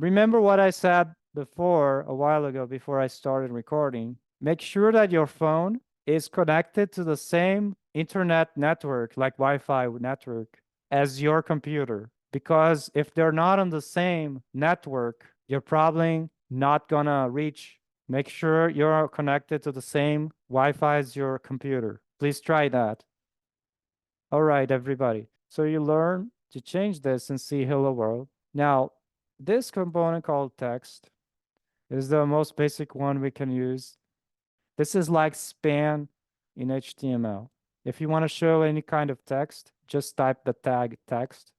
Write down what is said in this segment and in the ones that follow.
remember what I said before, a while ago, before I started recording. Make sure that your phone is connected to the same internet network, like Wi-Fi network, as your computer. Because if they're not on the same network, you're probably not gonna reach. Make sure you're connected to the same Wi-Fi as your computer. Please try that. All right, everybody. So you learn to change this and see hello world. Now, this component called text is the most basic one we can use. This is like span in HTML. If you want to show any kind of text, just type the tag text,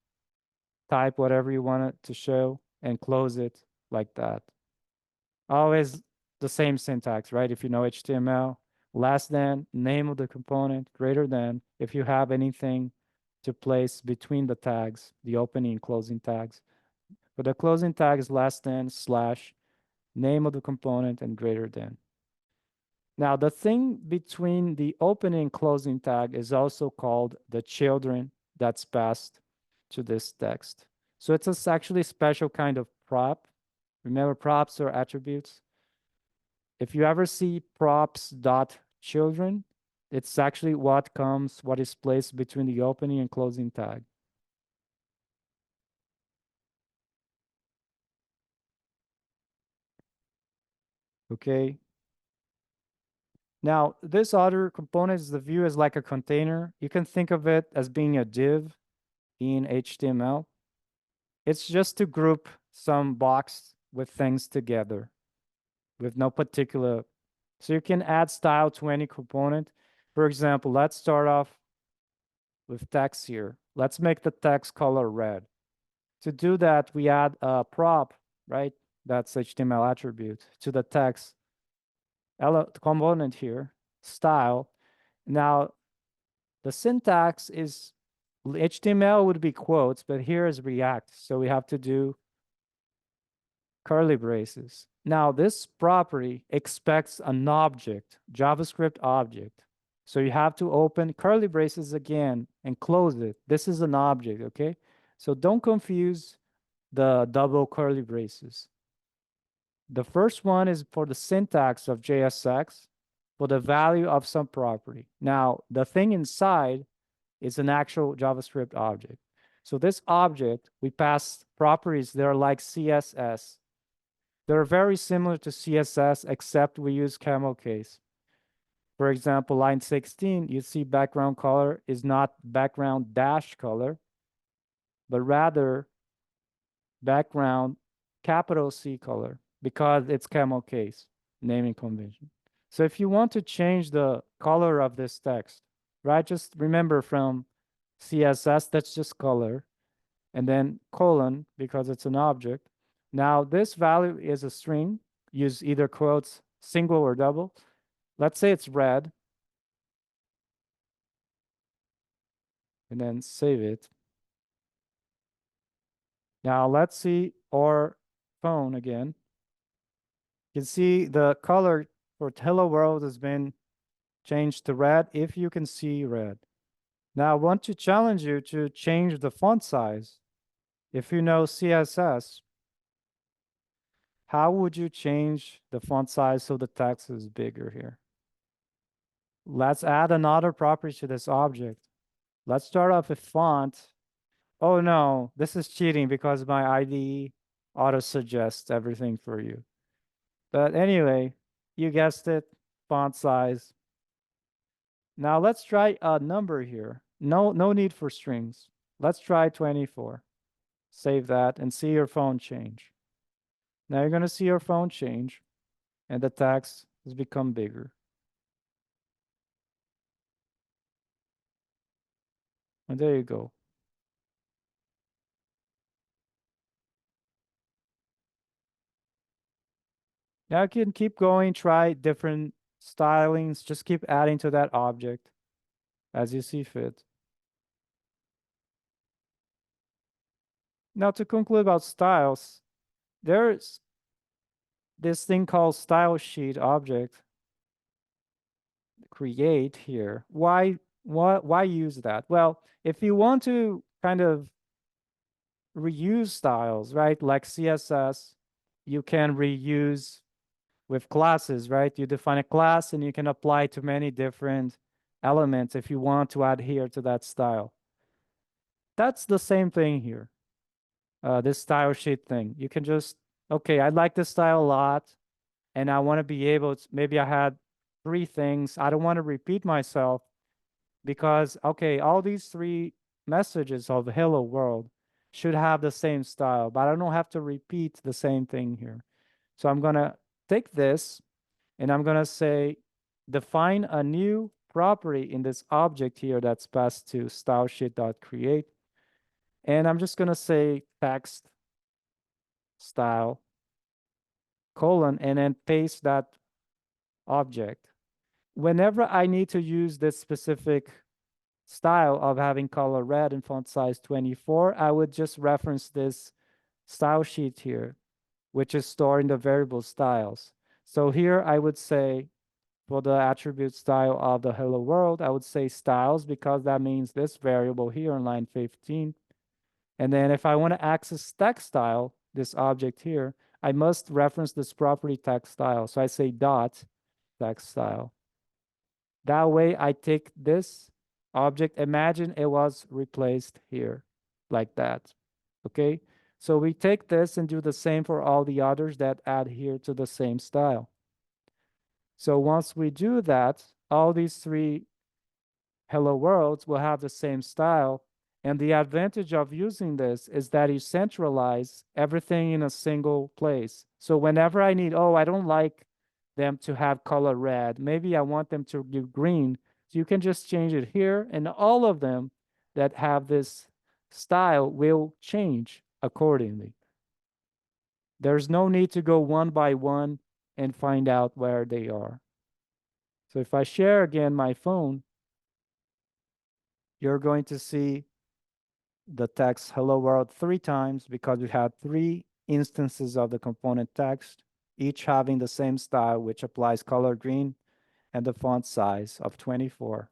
type whatever you want it to show, and close it like that. Always the same syntax, right? If you know HTML, less than, name of the component, greater than, if you have anything to place between the tags, the opening and closing tags. For the closing tag is less than, slash, name of the component, and greater than. Now, the thing between the opening and closing tag is also called the children that's passed to this text. So it's actually a special kind of prop. Remember, props are attributes. If you ever see props.children, it's actually what is placed between the opening and closing tag. Okay. Now, this other component is the view as like a container. You can think of it as being a div in HTML. It's just to group some box with things together with no particular. So you can add style to any component. For example, let's start off with text here. Let's make the text color red. To do that, we add a prop, right? That's HTML attribute to the text component here, style. Now, the syntax is HTML would be quotes, but here is React. So we have to do curly braces. Now, this property expects an object, JavaScript object. So you have to open curly braces again and close it. This is an object, okay? So don't confuse the double curly braces. The first one is for the syntax of JSX for the value of some property. Now, the thing inside is an actual JavaScript object. So this object, we pass properties that are like CSS. They're very similar to CSS, except we use camel case. For example, line 16, you see background color is not background dash color, but rather background capital C color because it's camel case naming convention. So if you want to change the color of this text, right, just remember from CSS, that's just color, and then colon because it's an object. Now this value is a string, use either quotes, single or double. Let's say it's red, and then save it. Now let's see our phone again. You can see the color for hello world has been changed to red if you can see red. Now I want to challenge you to change the font size. If you know CSS, how would you change the font size so the text is bigger here? Let's add another property to this object. Let's start off with font. Oh no, this is cheating because my IDE auto suggests everything for you. But anyway, you guessed it, font size. Now let's try a number here. No need for strings. Let's try 24. Save that and see your phone change. Now you're going to see your phone change and the text has become bigger. And there you go. Now you can keep going, try different stylings, just keep adding to that object as you see fit. Now to conclude about styles, there's this thing called style sheet object create here. Why use that? Well, if you want to kind of reuse styles, right? Like CSS, you can reuse with classes, right? You define a class and you can apply to many different elements if you want to adhere to that style. That's the same thing here. This style sheet thing. You can just, okay, I like this style a lot, and I want to be able to, maybe I had three things. I don't want to repeat myself because, okay, all these three messages of hello world should have the same style, but I don't have to repeat the same thing here. So I'm going to take this and I'm going to say, define a new property in this object here that's passed to stylesheet.create. And I'm just going to say text style colon and then paste that object. Whenever I need to use this specific style of having color red and font size 24, I would just reference this style sheet here, which is stored in the variable styles. So here I would say for the attribute style of the hello world, I would say styles because that means this variable here in line 15. And then if I want to access text style, this object here, I must reference this property text style. So I say dot text style. That way I take this object, imagine it was replaced here like that. Okay, so we take this and do the same for all the others that adhere to the same style. So once we do that, all these three hello worlds will have the same style. And the advantage of using this is that you centralize everything in a single place. So whenever I need, oh, I don't like them to have color red, maybe I want them to give green. So you can just change it here, and all of them that have this style will change accordingly. There's no need to go one by one and find out where they are. So if I share again my phone, you're going to see the text hello world 3 times because we had 3 instances of the component text, each having the same style, which applies color green and the font size of 24.